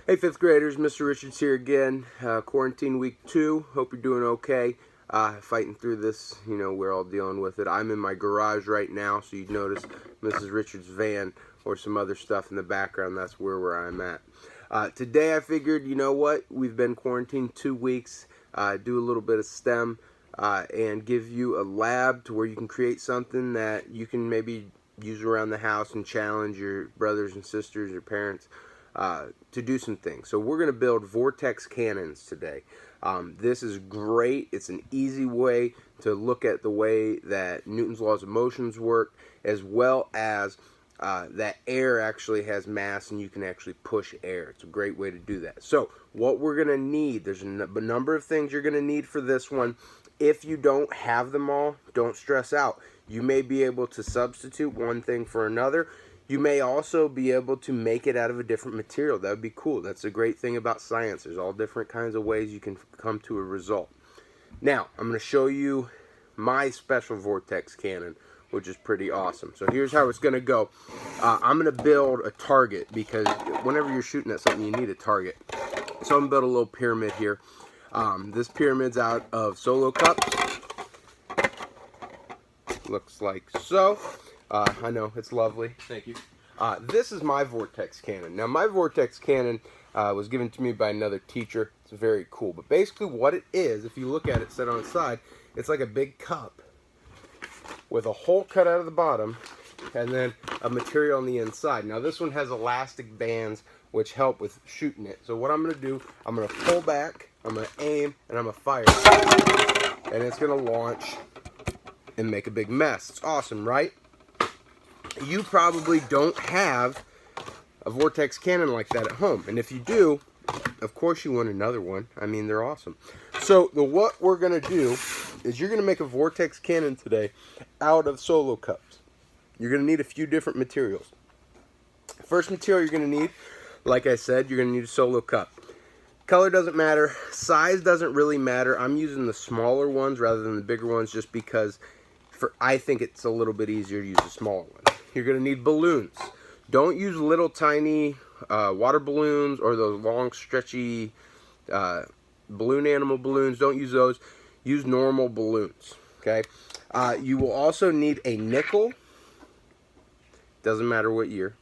Hey, fifth graders, Mr. Richards here again. Quarantine week 2. Hope you're doing okay. Fighting through this, we're all dealing with it. I'm in my garage right now, so you'd notice Mrs. Richards' van or some other stuff in the background. That's where I'm at. Today I figured, you know what? We've been quarantined 2 weeks. Do a little bit of STEM and give you a lab to where you can create something that you can maybe use around the house and challenge your brothers and sisters, your parents, to do some things. So we're going to build Vortex cannons today. This is great. It's an easy way to look at the way that Newton's laws of motions work, as well as that air actually has mass and you can actually push air. It's a great way to do that. So what we're going to need, there's a number of things you're going to need for this one. If you don't have them all, don't stress out. You may be able to substitute one thing for another. You may also be able to make it out of a different material. That would be cool. That's a great thing about science. There's all different kinds of ways you can come to a result. Now, I'm going to show you my special Vortex cannon, which is pretty awesome. So here's how it's going to go. I'm going to build a target because whenever you're shooting at something, you need a target. So I'm going to build a little pyramid here. This pyramid's out of Solo cups. Looks like so. I know, it's lovely. Thank you. This is my Vortex cannon. Now, my Vortex cannon was given to me by another teacher. It's very cool. But basically what it is, if you look at it set on its side, it's like a big cup with a hole cut out of the bottom and then a material on the inside. Now, this one has elastic bands which help with shooting it. So what I'm going to do, I'm going to pull back, I'm going to aim, and I'm going to fire. And it's going to launch and make a big mess. It's awesome, right? You probably don't have a Vortex cannon like that at home. And if you do, of course you want another one. I mean, they're awesome. So what we're going to do is you're going to make a Vortex cannon today out of Solo cups. You're going to need a few different materials. First material you're going to need, like I said, you're going to need a Solo cup. Color doesn't matter. Size doesn't really matter. I'm using the smaller ones rather than the bigger ones just because I think it's a little bit easier to use a smaller one. You're going to need balloons. Don't use little tiny water balloons or those long stretchy balloon animal balloons. Don't use those. Use normal balloons. Okay. You will also need a nickel. Doesn't matter what year.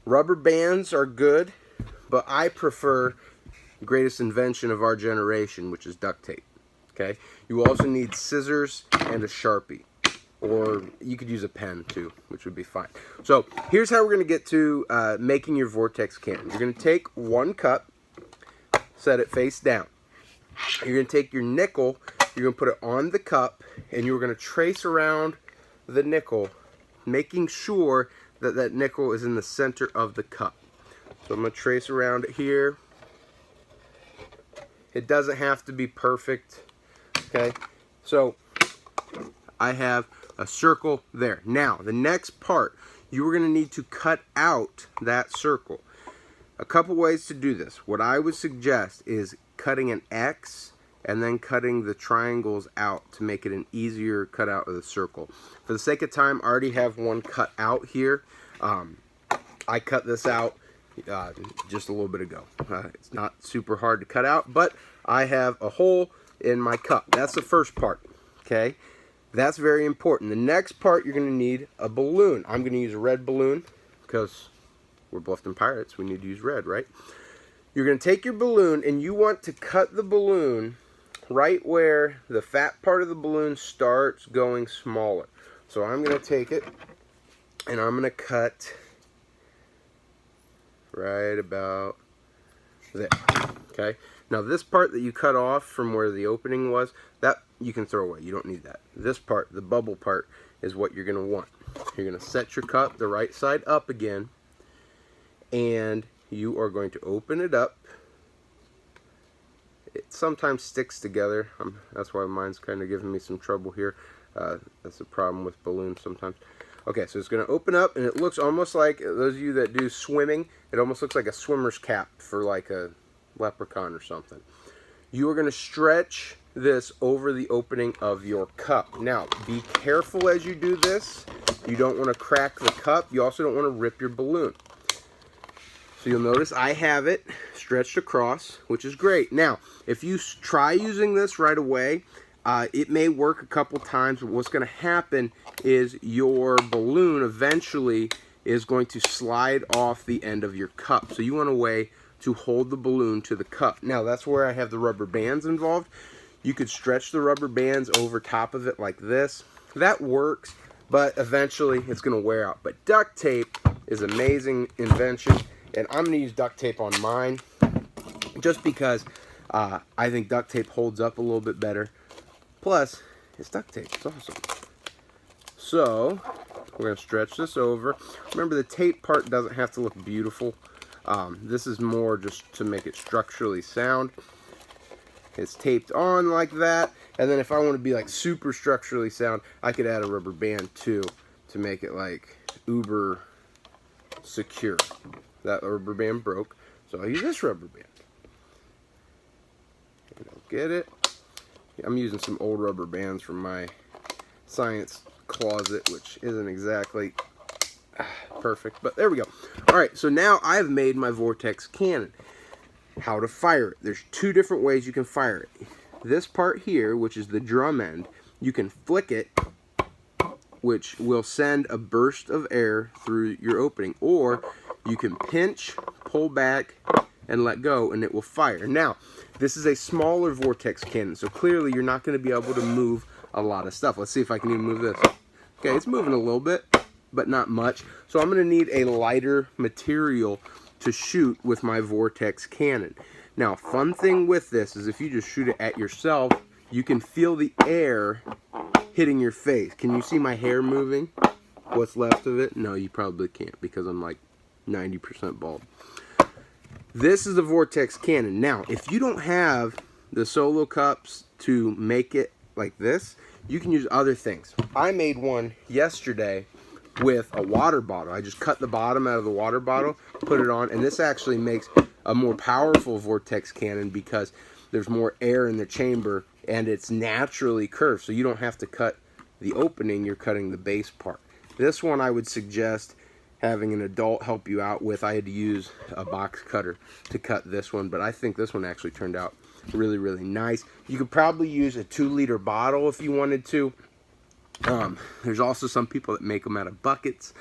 Rubber bands are good, but I prefer the greatest invention of our generation, which is duct tape. Okay. You will also need scissors and a Sharpie. Or you could use a pen too, which would be fine. So here's how we're going to get to making your Vortex cannon. You're going to take one cup, set it face down. You're going to take your nickel, you're going to put it on the cup, and you're going to trace around the nickel, making sure that that nickel is in the center of the cup. So I'm going to trace around it here. It doesn't have to be perfect. Okay, so I have a circle there. Now, the next part, you are going to need to cut out that circle. A couple ways to do this. What I would suggest is cutting an X and then cutting the triangles out to make it an easier cutout of the circle. For the sake of time, I already have one cut out here. I cut this out just a little bit ago. It's not super hard to cut out, but I have a hole in my cup. That's the first part. Okay. That's very important. The next part, you're going to need a balloon. I'm going to use a red balloon because we're Bluffton Pirates. We need to use red, right? You're going to take your balloon and you want to cut the balloon right where the fat part of the balloon starts going smaller. So I'm going to take it and I'm going to cut right about there. Okay? Now this part that you cut off from where the opening was, that you can throw away. You don't need that. This part, the bubble part, is what you're going to want. You're going to set your cup the right side up again, and you are going to open it up. It sometimes sticks together. That's why mine's kind of giving me some trouble here. That's the problem with balloons sometimes. Okay, so it's going to open up, and it looks almost like, those of you that do swimming, it almost looks like a swimmer's cap for like a leprechaun or something. You are going to stretch this over the opening of your cup. Now, be careful as you do this. You don't want to crack the cup. You also don't want to rip your balloon. So you'll notice I have it stretched across, which is great. Now, if you try using this right away, it may work a couple times, but what's going to happen is your balloon eventually is going to slide off the end of your cup. So you want a way to hold the balloon to the cup. Now, that's where I have the rubber bands involved. You could stretch the rubber bands over top of it like this. That works, but eventually it's going to wear out. But duct tape is an amazing invention, and I'm going to use duct tape on mine just because I think duct tape holds up a little bit better. Plus, it's duct tape. It's awesome. So, we're going to stretch this over. Remember, the tape part doesn't have to look beautiful. This is more just to make it structurally sound. It's taped on like that. And then if I want to be like super structurally sound, I could add a rubber band too to make it like uber secure. That rubber band broke, so I'll use this rubber band. And I'll get it. I'm using some old rubber bands from my science closet, which isn't exactly perfect, but there we go. Alright, so now I've made my Vortex cannon. How to fire it. There's two different ways you can fire it. This part here, which is the drum end, you can flick it, which will send a burst of air through your opening, or you can pinch, pull back, and let go, and it will fire. Now, this is a smaller Vortex cannon, so clearly you're not going to be able to move a lot of stuff. Let's see if I can even move this. Okay, it's moving a little bit, but not much. So I'm going to need a lighter material to shoot with my Vortex cannon. Now, fun thing with this is if you just shoot it at yourself, you can feel the air hitting your face. Can you see my hair moving? What's left of it? No, you probably can't because I'm like 90% bald. This is the Vortex cannon. Now, if you don't have the solo cups to make it like this, you can use other things. I made one yesterday with a water bottle. I just cut the bottom out of the water bottle, put it on, and this actually makes a more powerful Vortex cannon because there's more air in the chamber and it's naturally curved, so you don't have to cut the opening, you're cutting the base part. This one I would suggest having an adult help you out with. I had to use a box cutter to cut this one, but I think this one actually turned out really, really nice. You could probably use a 2-liter bottle if you wanted to. There's also some people that make them out of buckets,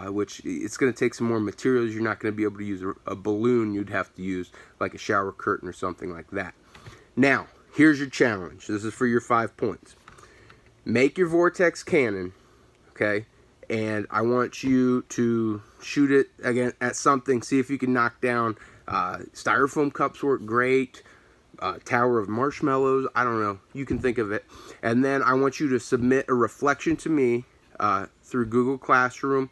which it's going to take some more materials. You're not going to be able to use a balloon. You'd have to use like a shower curtain or something like that. Now, here's your challenge. This is for your 5 points. Make your Vortex cannon, okay? And I want you to shoot it again at something. See if you can knock down styrofoam cups work great. Tower of marshmallows, I don't know, you can think of it. And then I want you to submit a reflection to me through Google Classroom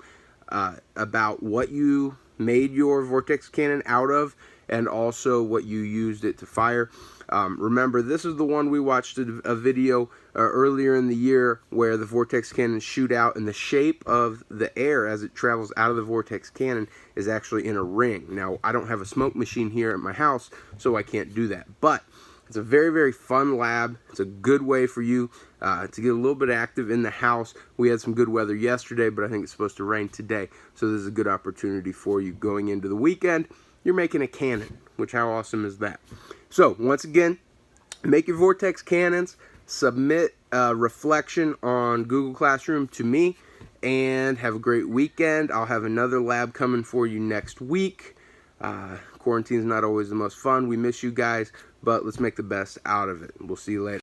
about what you made your Vortex cannon out of and also what you used it to fire. Remember, this is the one we watched a video earlier in the year where the Vortex cannons shoot out, and the shape of the air as it travels out of the Vortex cannon is actually in a ring. Now, I don't have a smoke machine here at my house, so I can't do that. But it's a very, very fun lab. It's a good way for you to get a little bit active in the house. We had some good weather yesterday, but I think it's supposed to rain today, so this is a good opportunity for you going into the weekend. You're making a cannon, which how awesome is that? So, once again, make your Vortex cannons, submit a reflection on Google Classroom to me, and have a great weekend. I'll have another lab coming for you next week. Quarantine's not always the most fun. We miss you guys, but let's make the best out of it. We'll see you later.